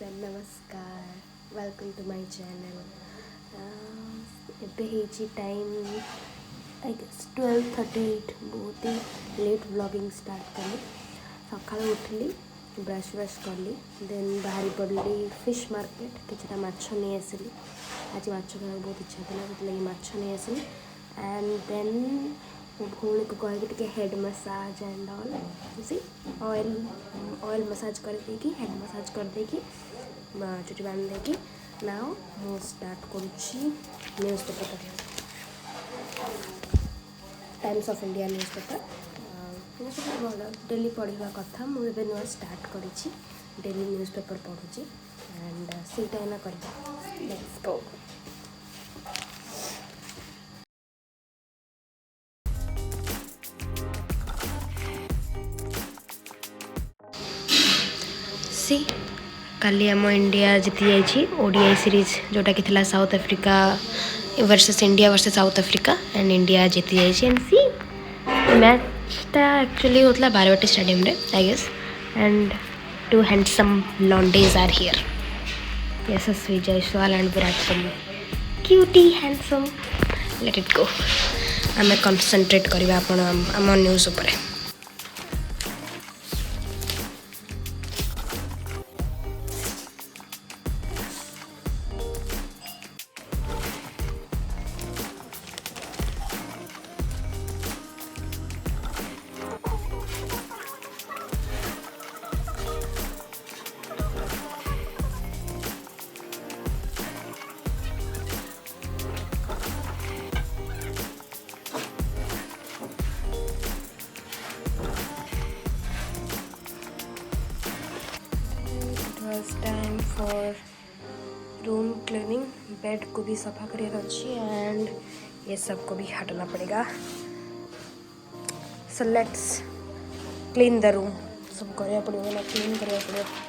नमस्कार welcome to my channel. एबे time I guess 12:38 बहुत ही लेट व्लॉगिंग स्टार्ट कली। सकाल उठली ब्रश कली देन बाहरी पड़ली फिश मार्केट किछटा माछ नहीं आसली। आज माछ खाने बहुत इच्छा था से माछ नहीं आसली एंड देन मो भौणी को कह के head massage and all oil massage कर देकी हेड मसाज कर देकी चुटी बांध देकी नाउ मु स्टार्ट करुच्ची newspaper Times of India newspaper भल डेली पढ़ा कथा मुझे नुआ स्टार्ट करी डेली न्यूज़ पेपर पढ़ुची एंड सीटा एना कर लेट्स गो। सी काली आम इंडिया जीति जाइए ओडीआई सीरीज जोटा कि थिला south Africa versus India versus south Africa and India जीति जाइए एंड सी मैचटा एक्चुअली होता बारवाटी स्टेडियम रे I guess and two handsome लॉन्डेज are here Yashasvi Jaiswal and Virat Kohli cutie handsome let it go. आम कॉन्संट्रेट करवा आपण आम न्यूज़ उपरे। Time for room cleaning bed को भी सफा कर अच्छी एंड ये सब को भी हटाना पड़ेगा। So let's clean the room सब करना पड़ेगा ना क्लीन करना पड़ेगा।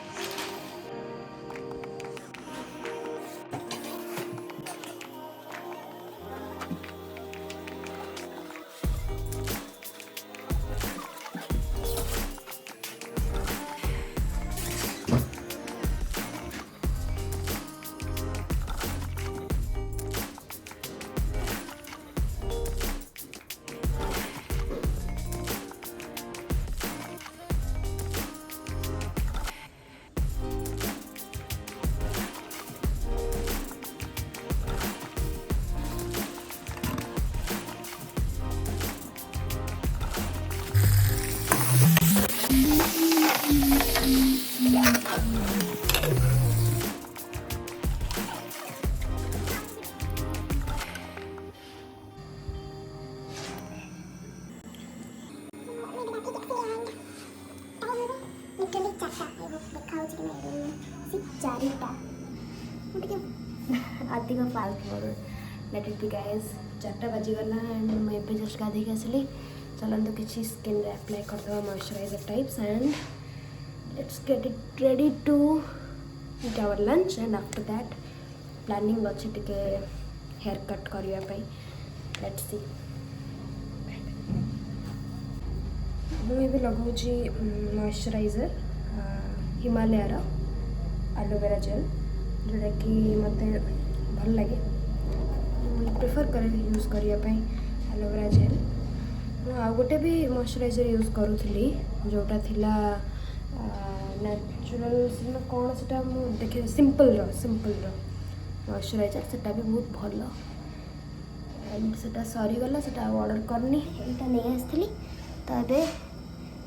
आदि का फाल्तु लेट इट बी गाइस 4टा बाजीगला एंड मुझे जस्ट गाधे आसली चलते किसी स्किन रे अप्लाई करदे moisturiser types and let's get it ready to eat our lunch and after that planning अच्छे टिके हेयर कट करने लेट्स सी। मुझे लगाऊँ मॉइस्चराइजर हिमालयर एलोवेरा जेल जोटा कि मत भल लगे प्रेफर करे यूज करने एलोवेरा जेल। आ गोटे भी मॉइस्चराइजर यूज करूली जोटा थिला नेचुरल कौन से देखे सिंपल मॉइस्चराइजर सेटा भी बहुत भल एंड सेटा सरीगला से ऑर्डर करनी यहाँ नहीं आसती तो ये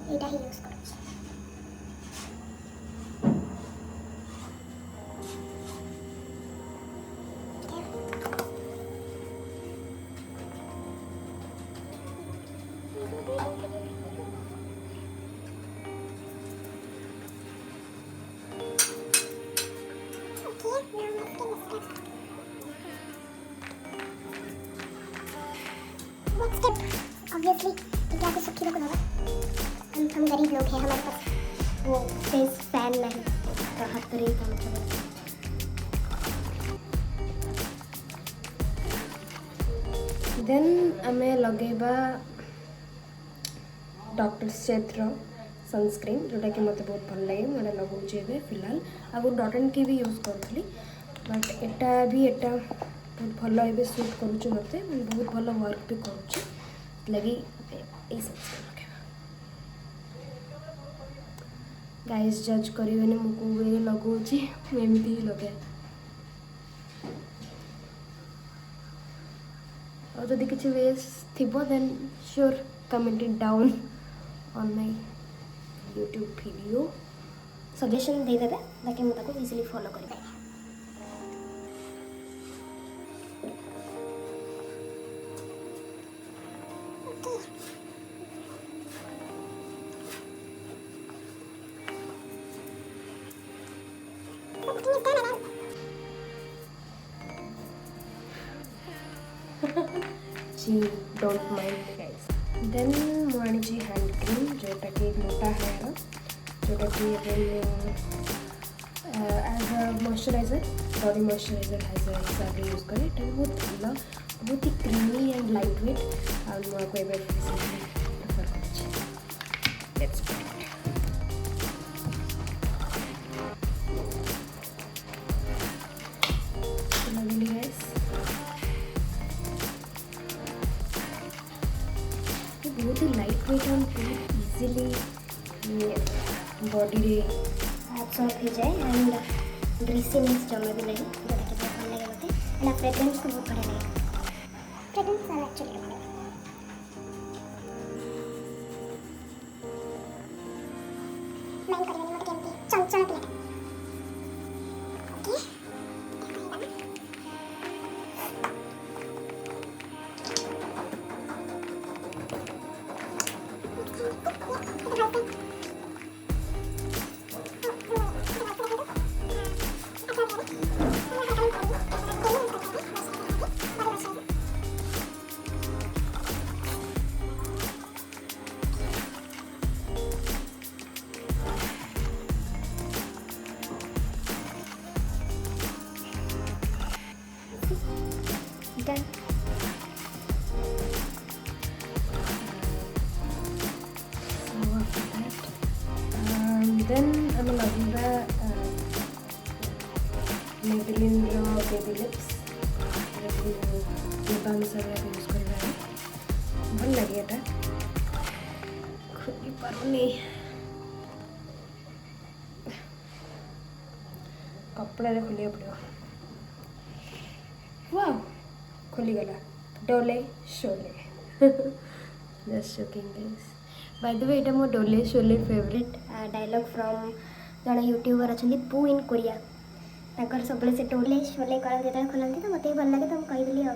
ही यूज कर। ऑब्वियसली क्या कुछ सुखी लोग होगा हम गरीब लोग हैं हमारे पास वो फेस फैन नहीं तो हर तरह का मतलब देन आमे लगेबा डॉक्टर सेथ्रो सनस्क्रीन जोटा कि मत बहुत भल लगे मैं लगाऊे फिलहाल आगु डॉट एंड की भी यूज करी बट एटा भी एटा बहुत भल ए सूट करुचे मत बहुत भल वर्क भी करुचे लगी सनस्क्रीन गाइस जज करेंगे मुझे लगाऊँगी एमती ही लगे और जदि किसी वेज थी then sure comment it down on my YouTube video suggestion देदेवे ताकि मुझे इजिली फॉलो कर जी डोंट माइंड गाइस देन मुझे हैंड क्रीम जोटा कि मोटा है जोटा कि as a moisturiser body moisturiser हिसाब से यूज करें बहुत भल बहुत ही क्रीमी एंड लाइट वेट और प्रिफर कर बहुत ही लाइट वेट और बहुत इजीली बॉडी रे एब्सॉर्ब हो जाए एंड ग्रीसीनेस जमा भी नहीं जोटा कि बहुत भल लगे मत एंड फ्रेग्रेंस तो बहुत बढ़िया लगे फ्रेग्रेंस एक्चुअली मैं करेंगे मत केमती चमचम पे okay done. So after that, then I'm loving the Maybelline baby lips. lip balm सब यूज कर रहा है भल लगे एटा खोली पारुनी कपड़ा खोलिया पड़ो वाह खोली गला डोले Sholay just joking guys by the way एटा मो डोले शोले फेवरेट डायलॉग फ्रॉम जड़े यूट्यूबर अच्छा पू इन कोरिया ताकर सब से डोले शोले करते जो खोलती तो मत भल लगे तो मुझे कहीदेली आ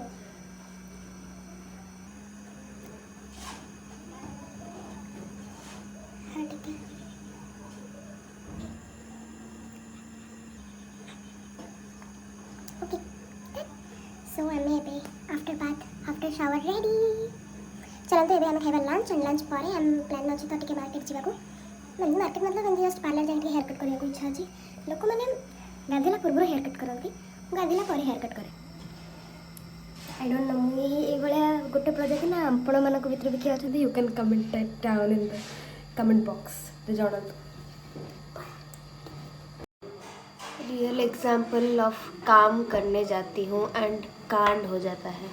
okay so um uh after bath after shower ready चलते हैं आम खाइबा लंच एंड लंच पर आम प्लान अच्छे तो टे मार्केट जावाक मार्केट मतलब एमती जस्ट पार्लर जाए हेयर कट करने को इच्छा अच्छी लोक मैंने गाधेला पूर्व हेयर कट करती गाधेला पर हेयर कट करे आई डोंट नो मुझे गोटे प्रोजेक्ट ना आपण मान भर भी किए अच्छे you can comment down in the comment box जनातु रियल एग्जाम्पल ऑफ काम करने जाती हूँ एंड कांड हो जाता है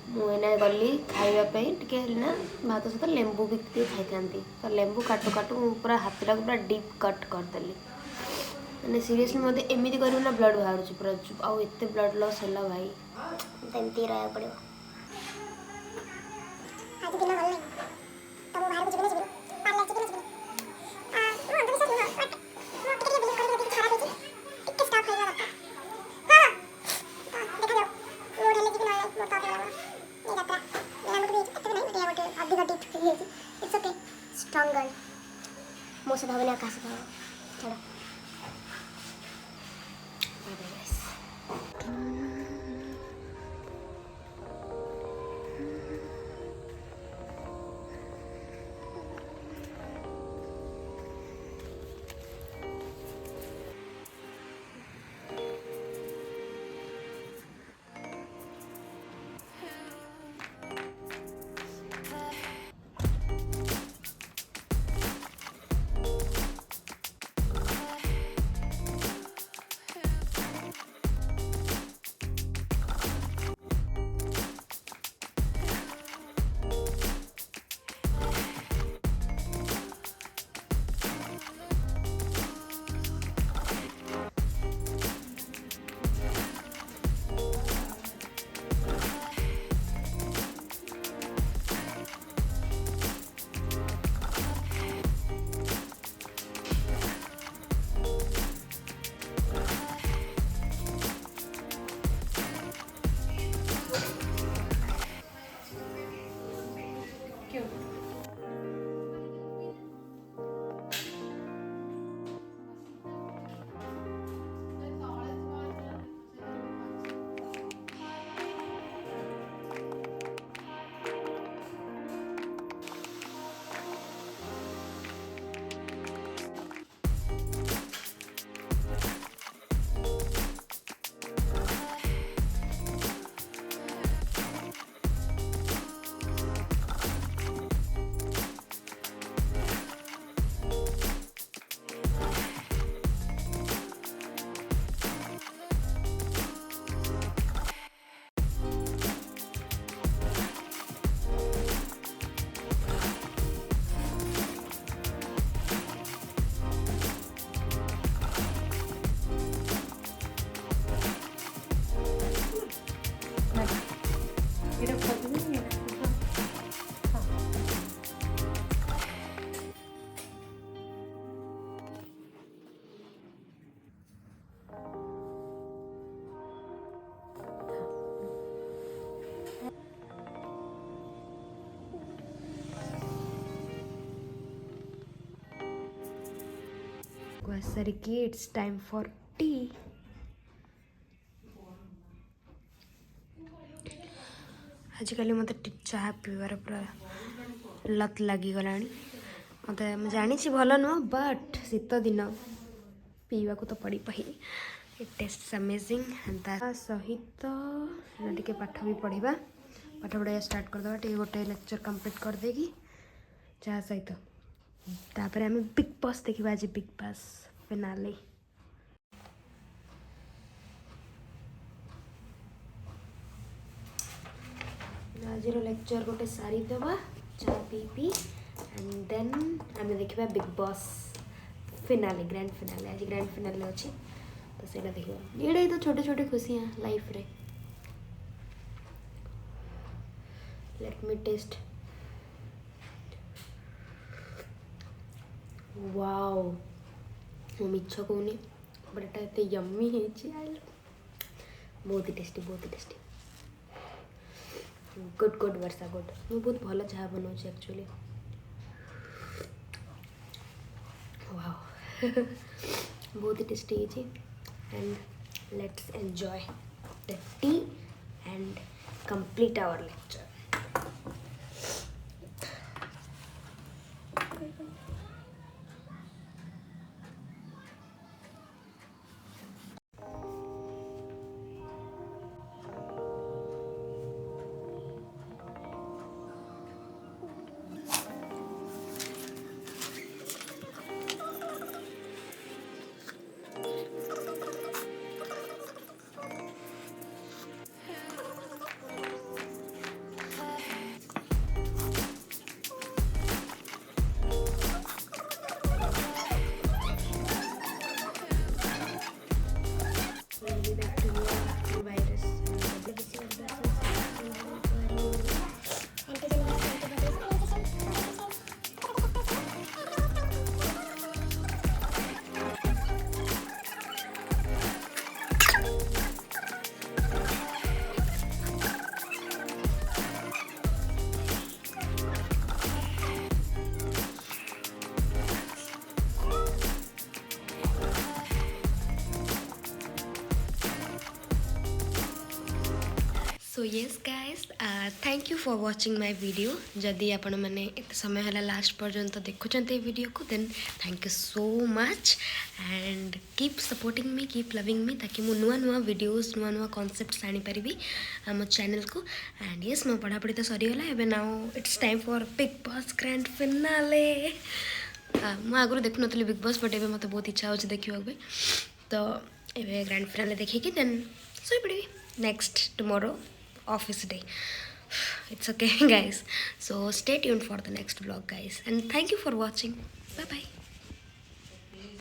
मुझे गली खावाई टे ना भात सहित लेंबू भी खाई था तो लेंबू काटू काटू पूरा हाथटा पूरा डीप कट करदेली मैंने सीरियसली मत एमती करूँ ना ब्लड बाहर पूरा आउ एत ब्लड लॉस है भाई एमती रहा पड़ो स्ट्रॉन्ग गर्ल मो से भावना आकाश चलो ब्रश सारिकी इट्स टाइम फॉर टी। आजिकल मत चाह पीबार पूरा लत लगिगला मत जानी भल नुह बट शीत दिन पीवा को तो पड़ी पाही। इट टेस्ट अमेजिंग सहित टे पाठ भी पढ़ा पाठ पढ़ा स्टार्ट करदे टे गोटे लेक्चर कंप्लीट कर देगी चाह सहित तापर आम बिग बॉस देखा आज बिग बॉस फिनाले। आज लेक्चर गोटे सारी दबा चाह पी एंड देन आम देखा big boss finale grand finale. आज ग्रैंड फिनाले अच्छी तो सही देखा ये तो छोटे छोटे खुशियाँ लाइफ रे। Let me test. वाओ मो मिछ कहूनी बट एटा एते यम्मी है बहुत ही tasty good good Varsha good. मैं बहुत भल चाह बनाऊँ एक्चुअली। वाओ बहुत ही टेस्टी है and let's enjoy the tea and complete our lecture. So yes guys thank you for watching my video. जदि आपण मैंने एत समय है लास्ट पर्यंत देखुंत वीडियो को then thank you so much and keep supporting me keep loving me ताकि मु नुआ नुआ वीडियोस नुआ नुआ कॉन्सेप्ट्स आनी पारिबी आम चैनल को। एंड येस मो पढ़ापढ़ी तो सरीगला एबे now it's time for big boss grand finale. मु आगु देखु नथली बिग बॉस बट एबे मते बहुत इच्छा होछि देखिबा पे तो एबे ग्रैंड फिनाले देखिकी देन सोई पड़िबी next tomorrow office day. It's okay guys, so stay tuned for the next vlog guys and thank you for watching. Bye bye.